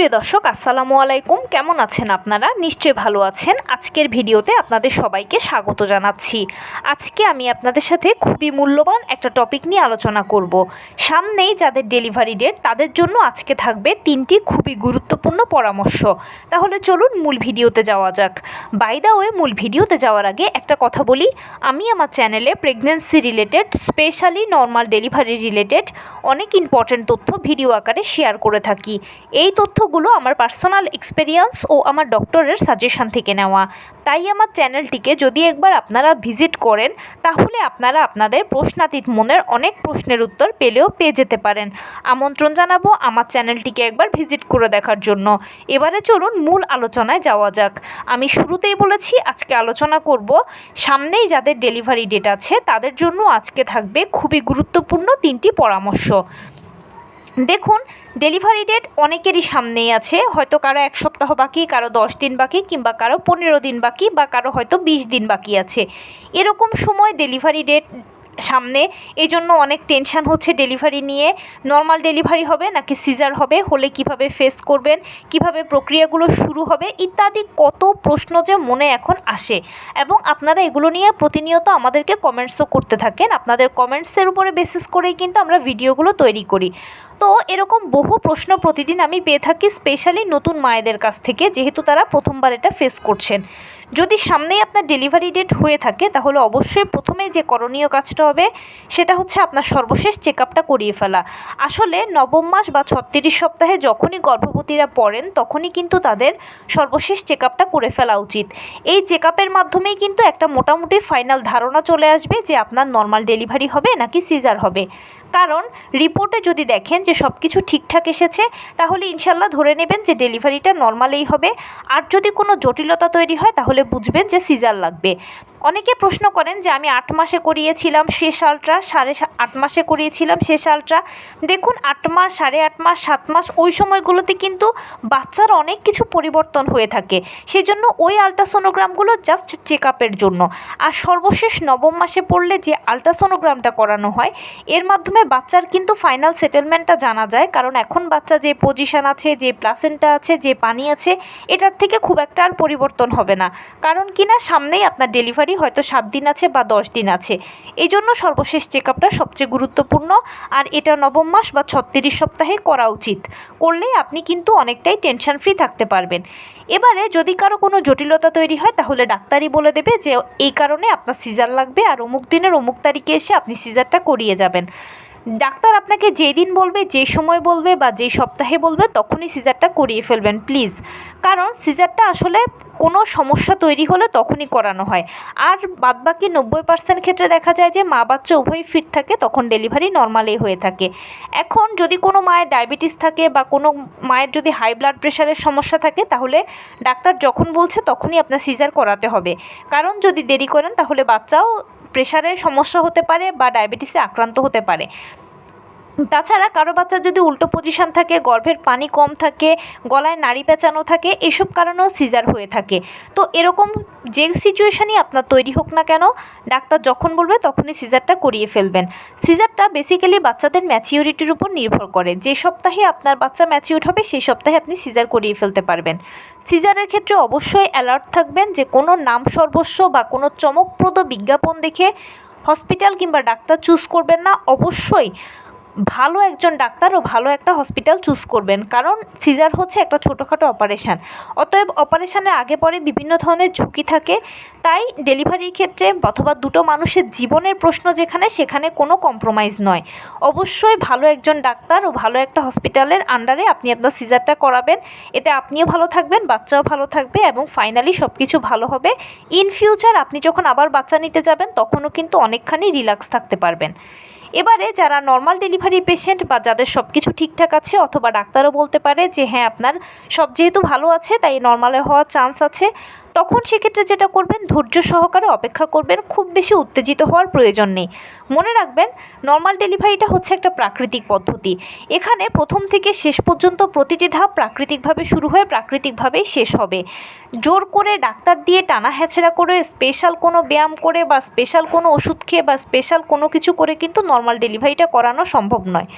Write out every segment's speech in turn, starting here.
সুপ্রিয় দর্শক, আসসালামু আলাইকুম। কেমন আছেন আপনারা? নিশ্চয়ই ভালো আছেন। আজকের ভিডিওতে আপনাদের সবাইকে স্বাগত জানাচ্ছি। আজকে আমি আপনাদের সাথে খুবই মূল্যবান একটা টপিক নিয়ে আলোচনা করব। সামনেই যাদের ডেলিভারি ডেট তাদের জন্য আজকে থাকবে 3টি খুবই গুরুত্বপূর্ণ পরামর্শ। তাহলে চলুন মূল ভিডিওতে যাওয়া যাক। বাই দ্য ওয়ে, মূল ভিডিওতে যাওয়ার আগে একটা কথা বলি, আমি আমার চ্যানেলে pregnancy related, specially normal delivery related অনেক ইম্পর্ট্যান্ট তথ্য ভিডিও আকারে শেয়ার করে থাকি। এই তথ্যগুলো আমার পার্সোনাল এক্সপেরিয়েন্স ও আমার ডক্টরের সাজেশন থেকে নেওয়া। তাই আমার চ্যানেলটিকে যদি একবার আপনারা ভিজিট করেন তাহলে আপনারা আপনাদের প্রশ্নাতীত মনের অনেক প্রশ্নের উত্তর পেয়ে যেতে পারেন। আমন্ত্রণ জানাবো আমার চ্যানেলটিকে একবার ভিজিট করে দেখার জন্য। এবারে চলুন মূল আলোচনায় যাওয়া যাক। আমি শুরুতেই বলেছি আজকে আলোচনা করব সামনেই যাদের ডেলিভারি ডেট আছে তাদের জন্য আজকে থাকবে খুবই গুরুত্বপূর্ণ 3টি পরামর্শ। দেখুন, ডেলিভারি ডেট অনেকেরই সামনেই আছে। হয়তো কারো 1 সপ্তাহ বাকি, কারো 10 দিন বাকি, কিংবা কারো 15 দিন বাকি, বা কারো হয়তো 20 দিন বাকি আছে। এরকম সময় ডেলিভারি ডেট সামনে, এই জন্য অনেক টেনশান হচ্ছে ডেলিভারি নিয়ে। নর্মাল ডেলিভারি হবে নাকি সিজার হবে, হলে কিভাবে ফেস করবেন, কিভাবে প্রক্রিয়াগুলো শুরু হবে, ইত্যাদি কত প্রশ্ন যে মনে এখন আসে। এবং আপনারা এগুলো নিয়ে প্রতিনিয়ত আমাদেরকে কমেন্টসও করতে থাকেন। আপনাদের কমেন্টসের উপরে বেসিস করেই কিন্তু আমরা ভিডিওগুলো তৈরি করি। তো এরকম বহু প্রশ্ন প্রতিদিন আমি পেয়ে থাকি, স্পেশালি নতুন মায়েদের কাছ থেকে, যেহেতু তারা প্রথমবার এটা ফেস করছেন। যদি সামনেই আপনার ডেলিভারি ডেট হয়ে থাকে তাহলে অবশ্যই প্রথমে যে করণীয় কাজটা হবে সেটা হচ্ছে আপনার সর্বশেষ চেক আপটা করিয়ে ফেলা। আসলে নবম মাস বা 36 সপ্তাহে যখনই গর্ভবতীরা পড়েন তখনই কিন্তু তাদের সর্বশেষ চেক আপটা করে ফেলা উচিত। এই চেক আপের মাধ্যমেই কিন্তু একটা মোটামুটি ফাইনাল ধারণা চলে আসবে যে আপনার নর্মাল ডেলিভারি হবে নাকি সিজার হবে। কারণ রিপোর্টে যদি দেখেন যে সব কিছু ঠিকঠাক এসেছে তাহলে ইনশাল্লাহ ধরে নেবেন যে ডেলিভারিটা নর্মালেই হবে। আর যদি কোনো জটিলতা তৈরি হয় তাহলে বুঝবেন যে সিজার লাগবে। অনেকে প্রশ্ন করেন যে আমি 8 মাসে করিয়েছিলাম শেষ আলট্রা, 8.5 মাসে করিয়েছিলাম শেষ আলট্রা। দেখুন, 8 মাস, 8.5 মাস, 7 মাস ওই সময়গুলোতে কিন্তু বাচ্চার অনেক কিছু পরিবর্তন হয়ে থাকে। সেই জন্য ওই আলট্রাসোনোগ্রামগুলো জাস্ট চেক আপের জন্য। আর সর্বশেষ নবম মাসে পড়লে যে আলট্রাসোনোগ্রামটা করানো হয় এর মাধ্যমে বাচ্চার কিন্তু ফাইনাল সেটেলমেন্টটা জানা যায়। কারণ এখন বাচ্চা যে পজিশন আছে, যে প্লাসেন্টা আছে, যে পানি আছে, এটার থেকে খুব একটা আর পরিবর্তন হবে না। কারণ কিনা সামনেই আপনার ডেলিভারি হয়তো 7 দিন আছে বা 10 দিন আছে। এই জন্য সর্বশেষ চেক আপটা সবচেয়ে গুরুত্বপূর্ণ। আর এটা নবম মাস বা 36 সপ্তাহে করা উচিত। করলে আপনি কিন্তু অনেকটাই টেনশন ফ্রি থাকতে পারবেন। এবারে যদি কারো কোনো জটিলতা তৈরি হয় তাহলে ডাক্তারই বলে দেবে যে এই কারণে আপনার সিজার লাগবে, আর অমুক দিনের অমুক তারিখে এসে আপনি সিজারটা করিয়ে যাবেন। ডাক্তার আপনাকে যেই দিন বলবে, যে সময় বলবে বা যেই সপ্তাহে বলবে তখনই সিজারটা করিয়ে ফেলবেন প্লিজ। কারণ সিজারটা আসলে কোনো সমস্যা তৈরি হলে তখনই করানো হয়। আর বাদবাকি 90% ক্ষেত্রে দেখা যায় যে মা বাচ্চা উভয়ই ফিট থাকে, তখন ডেলিভারি নর্মালেই হয়ে থাকে। এখন যদি কোনো মায়ের ডায়াবেটিস থাকে বা কোনো মায়ের যদি হাই ব্লাড প্রেশারের সমস্যা থাকে তাহলে ডাক্তার যখন বলছে তখনই আপনার সিজার করাতে হবে। কারণ যদি দেরি করেন তাহলে বাচ্চাও প্রেশারের সমস্যা হতে পারে বা ডায়াবেটিসে আক্রান্ত হতে পারে। তাছাড়া কারো বাচ্চার যদি উল্টো পজিশন থাকে, গর্ভের পানি কম থাকে, গলায় নাড়ি পেঁচানো থাকে, এসব কারণেও সিজার হয়ে থাকে। তো এরকম যে সিচুয়েশানই আপনার তৈরি হোক না কেন, ডাক্তার যখন বলবে তখনই সিজারটা করিয়ে ফেলবেন। সিজারটা বেসিক্যালি বাচ্চাদের ম্যাচিউরিটির উপর নির্ভর করে। যে সপ্তাহে আপনার বাচ্চা ম্যাচিউর হবে সেই সপ্তাহে আপনি সিজার করিয়ে ফেলতে পারবেন। সিজারের ক্ষেত্রে অবশ্যই অ্যালার্ট থাকবেন যে কোনো নাম সর্বস্ব বা কোনো চমকপ্রদ বিজ্ঞাপন দেখে হসপিটাল কিংবা ডাক্তার চুজ করবেন না। অবশ্যই ভালো একজন ডাক্তার ও ভালো একটা হসপিটাল চুজ করবেন। কারণ সিজার হচ্ছে একটা ছোটোখাটো অপারেশান, অতএব অপারেশানের আগে পরে বিভিন্ন ধরনের ঝুঁকি থাকে। তাই ডেলিভারির ক্ষেত্রে অথবা দুটো মানুষের জীবনের প্রশ্ন যেখানে, সেখানে কোনো কম্প্রোমাইজ নয়। অবশ্যই ভালো একজন ডাক্তার ও ভালো একটা হসপিটালের আন্ডারে আপনি আপনার সিজারটা করাবেন। এতে আপনিও ভালো থাকবেন, বাচ্চাও ভালো থাকবে এবং ফাইনালি সব কিছু ভালো হবে। ইন ফিউচার আপনি যখন আবার বাচ্চা নিতে যাবেন তখনও কিন্তু অনেকখানি রিল্যাক্স থাকতে পারবেন। এবারে যারা নর্মাল ডেলিভারি পেশেন্ট বা যাদের সব কিছু ঠিকঠাক আছে, অথবা ডাক্তারও বলতে পারে যে হ্যাঁ আপনার সব যেহেতু ভালো আছে তাই নর্মালে হওয়ার চান্স আছে, তখন সেক্ষেত্রে যেটা করবেন ধৈর্য সহকারে অপেক্ষা করবেন। খুব বেশি উত্তেজিত হওয়ার প্রয়োজন নেই। মনে রাখবেন নর্মাল ডেলিভারিটা হচ্ছে একটা প্রাকৃতিক পদ্ধতি। এখানে প্রথম থেকে শেষ পর্যন্ত প্রতিটি ধাপ প্রাকৃতিকভাবে শুরু হয়ে প্রাকৃতিকভাবেই শেষ হবে। জোর করে ডাক্তার দিয়ে টানা হ্যাচড়া করে স্পেশাল কোনো ব্যায়াম করে বা স্পেশাল কোনো ওষুধ খেয়ে বা স্পেশাল কোনো কিছু করে কিন্তু নর্মাল নর্মাল ডেলিভারিটা করানো সম্ভব নয়।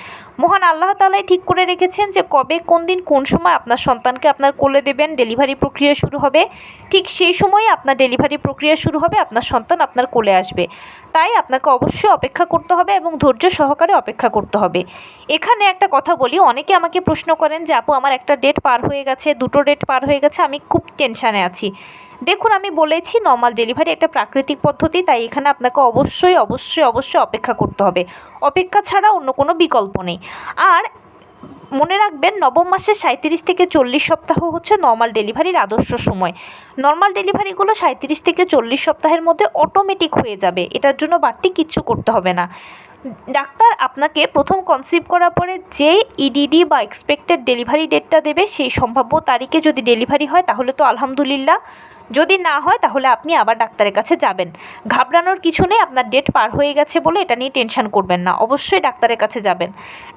মহান আল্লাহ তাআলাই ঠিক করে রেখেছেন যে কবে কোন দিন কোন সময় আপনার সন্তানকে আপনার কোলে দেবেন, ডেলিভারি প্রক্রিয়া শুরু হবে, ঠিক সেই সময়ই আপনার ডেলিভারি প্রক্রিয়া শুরু হবে, আপনার সন্তান আপনার কোলে আসবে। তাই আপনাকে অবশ্যই অপেক্ষা করতে হবে এবং ধৈর্য সহকারে অপেক্ষা করতে হবে। এখানে একটা কথা বলি, অনেকে আমাকে প্রশ্ন করেন যে আপু আমার একটা ডেট পার হয়ে গেছে, দুটো ডেট পার হয়ে গেছে, আমি খুব টেনশানে আছি। দেখুন, আমি বলেছি নর্মাল ডেলিভারি একটা প্রাকৃতিক পদ্ধতি, তাই এখানে আপনাকে অবশ্যই অবশ্যই অবশ্যই অপেক্ষা করতে হবে। অপেক্ষা ছাড়া অন্য কোনো বিকল্প নেই। আর মনে রাখবেন, নবম মাসের 37 থেকে 40 সপ্তাহ হচ্ছে নর্মাল ডেলিভারির আদর্শ সময়। নর্মাল ডেলিভারিগুলো 37 থেকে 40 সপ্তাহের মধ্যে অটোমেটিক হয়ে যাবে, এটার জন্য বাড়তি কিচ্ছু করতে হবে না। ডাক্তার আপনাকে প্রথম কনসিভ করার পরে যে ইডিডি বা এক্সপেক্টেড ডেলিভারি ডেটটা দেবে, সেই সম্ভাব্য তারিখে যদি ডেলিভারি হয় তাহলে তো আলহামদুলিল্লাহ, যদি না হয় তাহলে আপনি আবার ডাক্তারের কাছে যাবেন। ঘাবড়ানোর কিছু নেই, আপনার ডেট পার হয়ে গেছে বলে এটা নিয়ে টেনশন করবেন না, অবশ্যই ডাক্তারের কাছে যাবেন।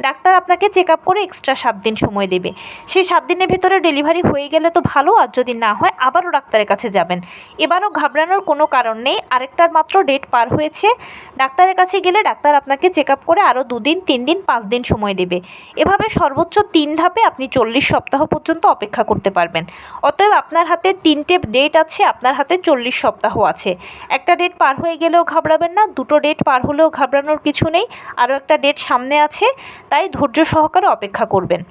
ডাক্তার আপনাকে চেক আপ করে এক্সট্রা 7 দিন সময় দেবে। সেই 7 দিনের ভেতরে ডেলিভারি হয়ে গেলে তো ভালো, আর যদি না হয় আবারও ডাক্তারের কাছে যাবেন। এবারও ঘাবড়ানোর কোনো কারণ নেই, আরেকটার মাত্র ডেট পার হয়েছে। ডাক্তারের কাছে গেলে ডাক্তার আপনাকে চেক আপ করে আরও 2 দিন, 3 দিন, 5 দিন সময় দেবে। এভাবে সর্বোচ্চ 3 ধাপে আপনি 40 সপ্তাহ পর্যন্ত অপেক্ষা করতে পারবেন। অতএব আপনার হাতে 3টে ডেট আছে, আপনার হাতে 40 সপ্তাহ আছে। একটা ডেট পার হয়ে গেলেও ঘাবড়াবেন না, দুটো ডেট পার হলেও ঘাবড়ানোর কিছু নেই, আরও একটা ডেট সামনে আছে, তাই ধৈর্য সহকারে অপেক্ষা করবেন।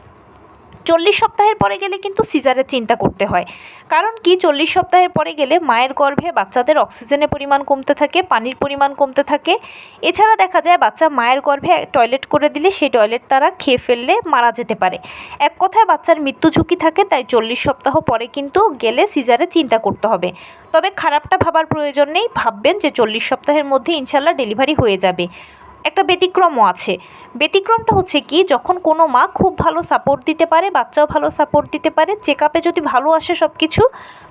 40 সপ্তাহের পরে গেলে কিন্তু সিজারের চিন্তা করতে হয়। কারণ কি, 40 সপ্তাহের পরে গেলে মায়ের গর্ভে বাচ্চাদের অক্সিজেনের পরিমাণ কমতে থাকে, পানির পরিমাণ কমতে থাকে। এছাড়া দেখা যায় বাচ্চা মায়ের গর্ভে টয়লেট করে দিলে সেই টয়লেট তারা খেয়ে ফেললে মারা যেতে পারে। এক কথায় বাচ্চার মৃত্যু ঝুঁকি থাকে, তাই 40 সপ্তাহ পরে কিন্তু গেলে সিজারের চিন্তা করতে হবে। তবে খারাপটা ভাবার প্রয়োজন নেই, ভাববেন যে 40 সপ্তাহের মধ্যে ইনশাল্লাহ ডেলিভারি হয়ে যাবে। একটা ব্যতিক্রমও আছে। ব্যতিক্রমটা হচ্ছে কি, যখন কোনো মা খুব ভালো সাপোর্ট দিতে পারে, বাচ্চাও ভালো সাপোর্ট দিতে পারে, চেক আপে যদি ভালো আসে সব কিছু,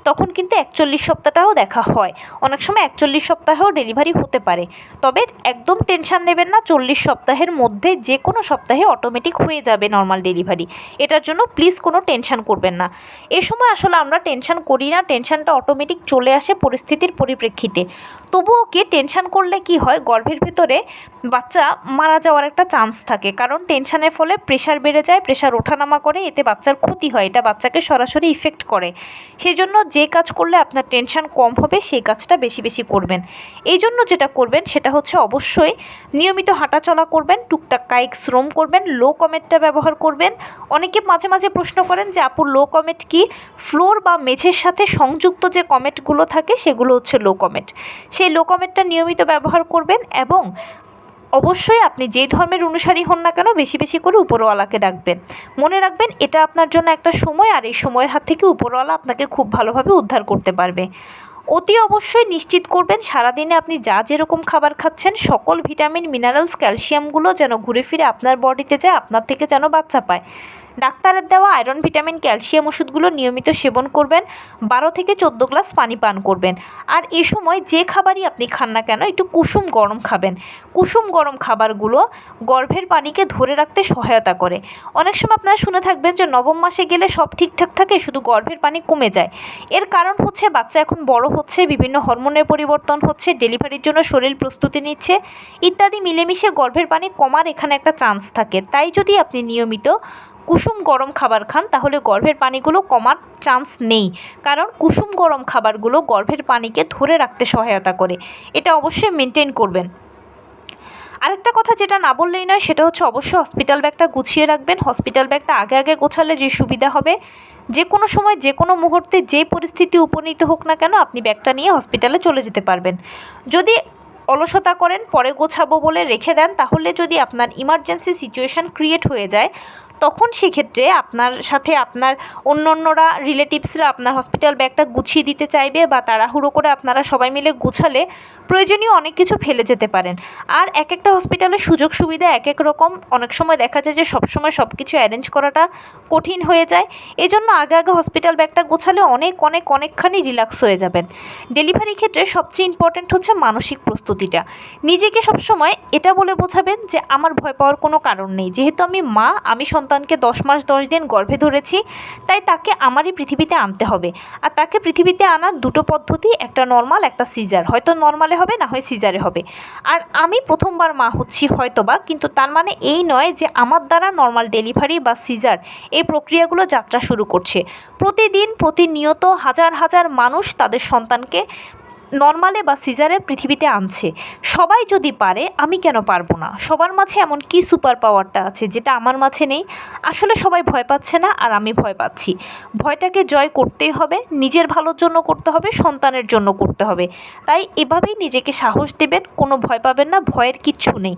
তখন কিন্তু 41 সপ্তাহটাও দেখা হয়। অনেক সময় 41 সপ্তাহেও ডেলিভারি হতে পারে। তবে একদম টেনশান নেবেন না, 40 সপ্তাহের মধ্যে যে কোনো সপ্তাহে অটোমেটিক হয়ে যাবে নর্মাল ডেলিভারি। এটার জন্য প্লিজ কোনো টেনশান করবেন না। এ সময় আসলে আমরা টেনশান করি না, টেনশানটা অটোমেটিক চলে আসে পরিস্থিতির পরিপ্রেক্ষিতে। তবুও কি, টেনশান করলে কি হয়, গর্ভের ভেতরে বাচ্চা মারা যাওয়ার একটা চান্স থাকে। কারণ টেনশানের ফলে প্রেশার বেড়ে যায়, প্রেশার ওঠানামা করে, এতে বাচ্চার ক্ষতি হয়, এটা বাচ্চাকে সরাসরি ইফেক্ট করে। সেই জন্য যে কাজ করলে আপনার টেনশান কম হবে সেই কাজটা বেশি বেশি করবেন। এই জন্য যেটা করবেন সেটা হচ্ছে অবশ্যই নিয়মিত হাঁটাচলা করবেন, টুকটাক কায়িক শ্রম করবেন, লো কমেটটা ব্যবহার করবেন। অনেকে মাঝে মাঝে প্রশ্ন করেন যে আপু লো কমেট কি? ফ্লোর বা মেঝের সাথে সংযুক্ত যে কমেটগুলো থাকে সেগুলো হচ্ছে লো কমেট। সেই লো কমেটটা নিয়মিত ব্যবহার করবেন এবং অবশ্যই আপনি যেই ধর্মের অনুসারী হন না কেন বেশি বেশি করে উপরওয়ালাকে ডাকবেন। মনে রাখবেন এটা আপনার জন্য একটা সময়, আর এই সময়ের হাত থেকে উপরওয়ালা আপনাকে খুব ভালোভাবে উদ্ধার করতে পারবে। অতি অবশ্যই নিশ্চিত করবেন সারাদিনে আপনি যা যেরকম খাবার খাচ্ছেন সকল ভিটামিন, মিনারেলস, ক্যালসিয়ামগুলো যেন ঘুরে ফিরে আপনার বডিতে যায়, আপনার থেকে যেন বাচ্চা পায়। ডাক্তারের দেওয়া আয়রন, ভিটামিন, ক্যালসিয়াম ওষুধগুলো নিয়মিত সেবন করবেন। 12 থেকে 14 গ্লাস পানি পান করবেন। আর এ সময় যে খাবারই আপনি খান না কেন একটু কুসুম গরম খাবেন। কুসুম গরম খাবারগুলো গর্ভের পানিকে ধরে রাখতে সহায়তা করে। অনেক সময় আপনারা শুনে থাকবেন যে নবম মাসে গেলে সব ঠিকঠাক থাকে, শুধু গর্ভের পানি কমে যায়। এর কারণ হচ্ছে বাচ্চা এখন বড় হচ্ছে, বিভিন্ন হরমোনের পরিবর্তন হচ্ছে, ডেলিভারির জন্য শরীর প্রস্তুতি নিচ্ছে ইত্যাদি মিলেমিশে গর্ভের পানি কমার এখানে একটা চান্স থাকে। তাই যদি আপনি নিয়মিত কুসুম গরম খাবার খান তাহলে গর্ভের পানিগুলো কমার চান্স নেই, কারণ কুসুম গরম খাবারগুলো গর্ভের পানিকে ধরে রাখতে সহায়তা করে। এটা অবশ্যই মেনটেন করবেন। আরেকটা কথা যেটা না বললেই নয় সেটা হচ্ছে অবশ্যই হসপিটাল ব্যাগটা গুছিয়ে রাখবেন। হসপিটাল ব্যাগটা আগে আগে গোছালে যে সুবিধা হবে, যে কোনো সময় যে কোনো মুহূর্তে যে পরিস্থিতি উপনীত হোক না কেন আপনি ব্যাগটা নিয়ে হসপিটালে চলে যেতে পারবেন। যদি অলসতা করেন, পরে গোছাবো বলে রেখে দেন, তাহলে যদি আপনার ইমার্জেন্সি সিচুয়েশান ক্রিয়েট হয়ে যায় তখন সেক্ষেত্রে আপনার সাথে আপনার অন্যান্যরা, রিলেটিভসরা আপনার হসপিটাল ব্যাগটা গুছিয়ে দিতে চাইবে, বা তাড়াহুড়ো করে আপনারা সবাই মিলে গুছালে প্রয়োজনীয় অনেক কিছু ফেলে যেতে পারেন। আর এক একটা হসপিটালের সুযোগ সুবিধা এক এক রকম, অনেক সময় দেখা যায় যে সবসময় সব কিছু অ্যারেঞ্জ করাটা কঠিন হয়ে যায়। এজন্য আগে আগে হসপিটাল ব্যাগটা গোছালে অনেকখানি রিল্যাক্স হয়ে যাবেন। ডেলিভারির ক্ষেত্রে সবচেয়ে ইম্পর্ট্যান্ট হচ্ছে মানসিক প্রস্তুতিটা। নিজেকে সবসময় এটা বলে বোঝাবেন যে আমার ভয় পাওয়ার কোনো কারণ নেই, যেহেতু আমি মা, আমি সন্তানকে 10 মাস 10 দিন গর্ভে ধরেছি, তাই তাকে আমারই পৃথিবীতে আনতে হবে। আর তাকে পৃথিবীতে আনার দুটো পদ্ধতি, একটা নর্মাল, একটা সিজার। হয়তো নর্মালে হবে, না হয় সিজারে হবে। আর আমি প্রথমবার মা হচ্ছি হয়তোবা, কিন্তু তার মানে এই নয় যে আমার দ্বারা নর্মাল ডেলিভারি বা সিজার এই প্রক্রিয়াগুলো যাত্রা শুরু করছে। প্রতিদিন প্রতিনিয়ত হাজার হাজার মানুষ তাদের সন্তানকে নর্মালে বা সিজারে পৃথিবীতে আনছে। সবাই যদি পারে, আমি কেন পারবো না? সবার মাঝে এমন কি সুপার পাওয়ারটা আছে যেটা আমার মাঝে নেই? আসলে সবাই ভয় পাচ্ছে না, আর আমি ভয় পাচ্ছি। ভয়টাকে জয় করতেই হবে, নিজের ভালোর জন্য করতে হবে, সন্তানের জন্য করতে হবে। তাই এভাবেই নিজেকে সাহস দেবেন, কোনো ভয় পাবেন না, ভয়ের কিচ্ছু নেই।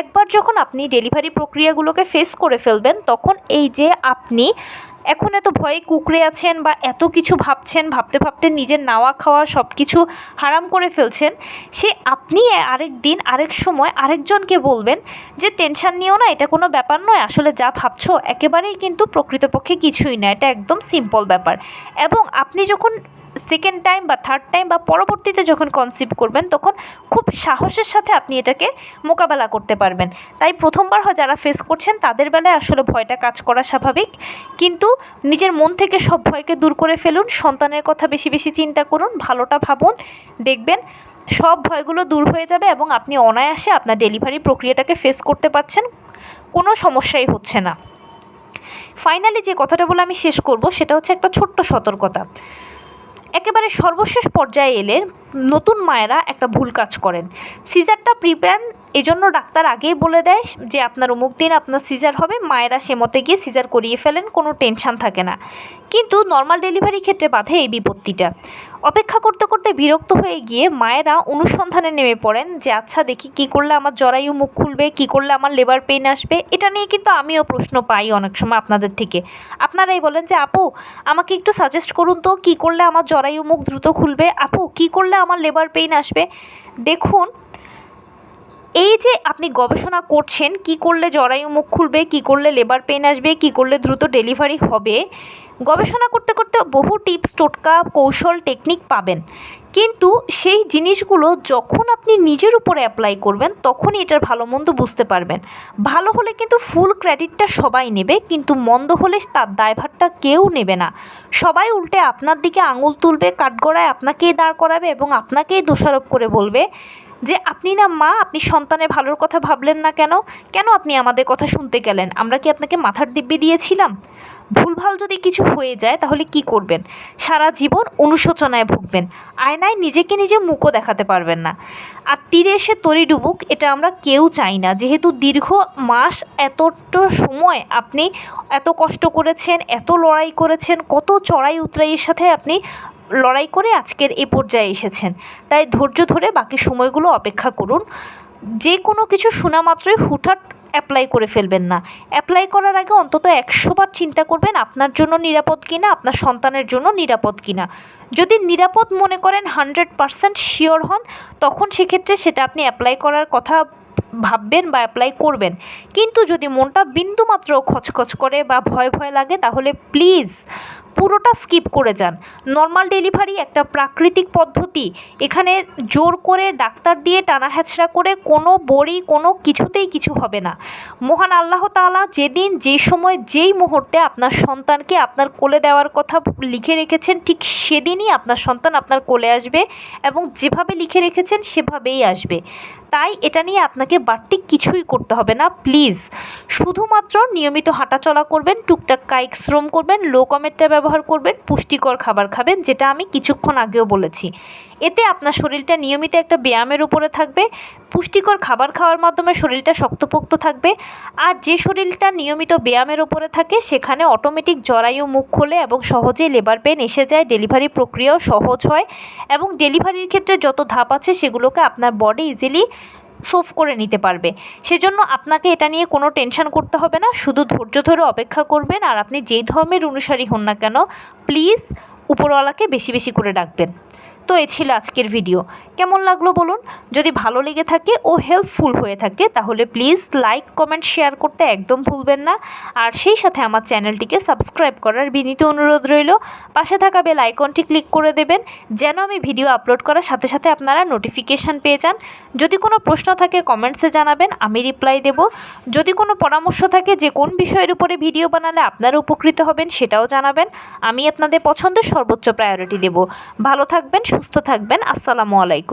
একবার যখন আপনি ডেলিভারি প্রক্রিয়াগুলোকে ফেস করে ফেলবেন, তখন এই যে আপনি এখন এত ভয়ে কুঁকড়ে আছেন বা এত কিছু ভাবছেন, ভাবতে ভাবতে নিজের নাওয়া খাওয়া সব কিছু হারাম করে ফেলছেন, সে আপনি আরেক দিন আরেক সময় আরেকজনকে বলবেন যে টেনশন নিও না, এটা কোনো ব্যাপার নয়, আসলে যা ভাবছো একেবারেই কিন্তু প্রকৃতপক্ষে কিছুই না, এটা একদম সিম্পল ব্যাপার। এবং আপনি যখন সেকেন্ড টাইম বা থার্ড টাইম বা পরবর্তীতে যখন কনসিভ করবেন, তখন খুব সাহসের সাথে আপনি এটাকে মোকাবেলা করতে পারবেন। তাই প্রথমবার যারা ফেস করছেন তাদের বেলায় আসলে ভয়টা কাজ করা স্বাভাবিক, কিন্তু নিজের মন থেকে সব ভয়কে দূর করে ফেলুন, সন্তানের কথা বেশি বেশি চিন্তা করুন, ভালোটা ভাবুন, দেখবেন সব ভয়গুলো দূর হয়ে যাবে এবং আপনি অনায়াসে আপনার ডেলিভারি প্রক্রিয়াটাকে ফেস করতে পারছেন, কোনো সমস্যাই হচ্ছে না। ফাইনালি যে কথাটা বলে আমি শেষ করব, সেটা হচ্ছে একটা ছোট্ট সতর্কতা। একেবারে সর্বশেষ পর্যায়ে এলে নতুন মায়েরা একটা ভুল কাজ করেন। সিজারটা প্রিপ্ল্যান, এজন্য ডাক্তার আগেই বলে দেয় যে আপনার অমুক দিন আপনার সিজার হবে, মায়েরা সে মতে গিয়ে সিজার করিয়ে ফেলেন, কোনো টেনশন থাকে না। কিন্তু নর্মাল ডেলিভারি ক্ষেত্রে বাধে এই বিপত্তিটা। অপেক্ষা করতে করতে বিরক্ত হয়ে গিয়ে মায়েরা অনুসন্ধানে নেমে পড়েন যে আচ্ছা দেখি কী করলে আমার জরায়ু মুখ খুলবে, কী করলে আমার লেবার পেইন আসবে। এটা নিয়ে কিন্তু আমিও প্রশ্ন পাই অনেক সময় আপনাদের থেকে। আপনারাই বলেন যে আপু আমাকে একটু সাজেস্ট করুন তো, কী করলে আমার জরায়ু মুখ দ্রুত খুলবে, আপু কী করলে আমার লেবার পেইন আসবে। দেখুন, এই যে আপনি গবেষণা করছেন কী করলে জরায়ু মুখ খুলবে, কী করলে লেবার পেইন আসবে, কী করলে দ্রুত ডেলিভারি হবে, গবেষণা করতে করতে বহু টিপস, টোটকা, কৌশল, টেকনিক পাবেন। কিন্তু সেই জিনিসগুলো যখন আপনি নিজের উপরে অ্যাপ্লাই করবেন, তখনই এটার ভালো মন্দ বুঝতে পারবেন। ভালো হলে কিন্তু ফুল ক্রেডিটটা সবাই নেবে, কিন্তু মন্দ হলে তার দায়ভারটা কেউ নেবে না। সবাই উল্টে আপনার দিকে আঙুল তুলবে, কাঠগড়ায় আপনাকেই দাঁড় করাবে এবং আপনাকেই দোষারোপ করে বলবে যে আপনি না মা, আপনি সন্তানের ভালোর কথা ভাবলেন না কেন, কেন আপনি আমাদের কথা শুনতে গেলেন, আমরা কি আপনাকে মাথার দিব্যি দিয়েছিলাম? ভুলভাল যদি কিছু হয়ে যায় তাহলে কি করবেন? সারা জীবন অনুশোচনায় ভুগবেন, আয়নায় নিজেকে নিজে মুখও দেখাতে পারবেন না। আর তীরে এসে তরি ডুবুক, এটা আমরা কেউ চাই না। যেহেতু দীর্ঘ মাস, এতটা সময় আপনি এত কষ্ট করেছেন, এত লড়াই করেছেন, কত চড়াই উতরাইয়ের সাথে আপনি লড়াই করে আজকের এ পর্যায়ে এসেছেন, তাই ধৈর্য ধরে বাকি সময়গুলো অপেক্ষা করুন। যে কোনো কিছু শোনা মাত্রই হুটহাট অ্যাপ্লাই করে ফেলবেন না। অ্যাপ্লাই করার আগে অন্তত 100 বার চিন্তা করবেন আপনার জন্য নিরাপদ কিনা, আপনার সন্তানের জন্য নিরাপদ কিনা। যদি নিরাপদ মনে করেন, 100% শিওর হন, তখন সেক্ষেত্রে সেটা আপনি অ্যাপ্লাই করার কথা ভাববেন বা অ্যাপ্লাই করবেন। কিন্তু যদি মনটা বিন্দুমাত্র খচখচ করে বা ভয় ভয় লাগে, তাহলে প্লিজ পুরোটা স্কিপ করে যান। নর্মাল ডেলিভারি একটা প্রাকৃতিক পদ্ধতি, এখানে জোর করে ডাক্তার দিয়ে টানা হ্যাচড়া করে কোনো বড়ি কোনো কিছুতেই কিছু হবে না। মহান আল্লাহ তাআলা যেদিন, যে সময়, যেই মুহূর্তে আপনার সন্তানকে আপনার কোলে দেওয়ার কথা লিখে রেখেছেন, ঠিক সেদিনই আপনার সন্তান আপনার কোলে আসবে এবং যেভাবে লিখে রেখেছেন সেভাবেই আসবে। তাই এটা নিয়ে আপনাকে বাড়তি কিছুই করতে হবে না। প্লিজ শুধুমাত্র নিয়মিত হাঁটাচলা করবেন, টুকটাক কায়িক শ্রম করবেন, লো কমেটটা ব্যবহার করবেন, পুষ্টিকর খাবার খাবেন, যেটা আমি কিছুক্ষণ আগেও বলেছি। এতে আপনার শরীরটা নিয়মিত একটা ব্যায়ামের উপরে থাকবে। পুষ্টিকর খাবার খাওয়ার মাধ্যমে শরীরটা শক্তপোক্ত থাকবে। আর যে শরীরটা নিয়মিত ব্যায়ামের উপরে থাকে, সেখানে অটোমেটিক জরায়ু মুখ খোলে এবং সহজেই লেবার পেন এসে যায়, ডেলিভারি প্রক্রিয়াও সহজ হয় এবং ডেলিভারির ক্ষেত্রে যত ধাপ আছে সেগুলোকে আপনার বডি ইজিলি সোফ করে নিতে পারবে। সেজন্য আপনাকে এটা নিয়ে কোনো টেনশন করতে হবে না, শুধু ধৈর্য ধরে অপেক্ষা করবেন। আর আপনি যেই ধর্মের অনুসারী হন না কেন, প্লিজ উপরওয়ালাকে বেশি বেশি করে ডাকবেন। তো এই ছিল আজকের ভিডিও। কেমন লাগলো বলুন? যদি ভালো লেগে থাকে ও হেল্পফুল হয়ে থাকে তাহলে প্লিজ লাইক, কমেন্ট, শেয়ার করতে একদম ভুলবেন না। আর সেই সাথে আমার চ্যানেলটিকে সাবস্ক্রাইব করার বিনীত অনুরোধ রইল। পাশে থাকা বেল আইকনটি ক্লিক করে দেবেন যেন আমি ভিডিও আপলোড করার সাথে সাথে আপনারা নোটিফিকেশান পেয়ে যান। যদি কোনো প্রশ্ন থাকে কমেন্টসে জানাবেন, আমি রিপ্লাই দেব। যদি কোনো পরামর্শ থাকে যে কোন বিষয়ের উপরে ভিডিও বানালে আপনারা উপকৃত হবেন সেটাও জানাবেন, আমি আপনাদের পছন্দের সর্বোচ্চ প্রায়োরিটি দেব। ভালো থাকবেন, সুস্থ থাকবেন। আসসালামু আলাইকুম।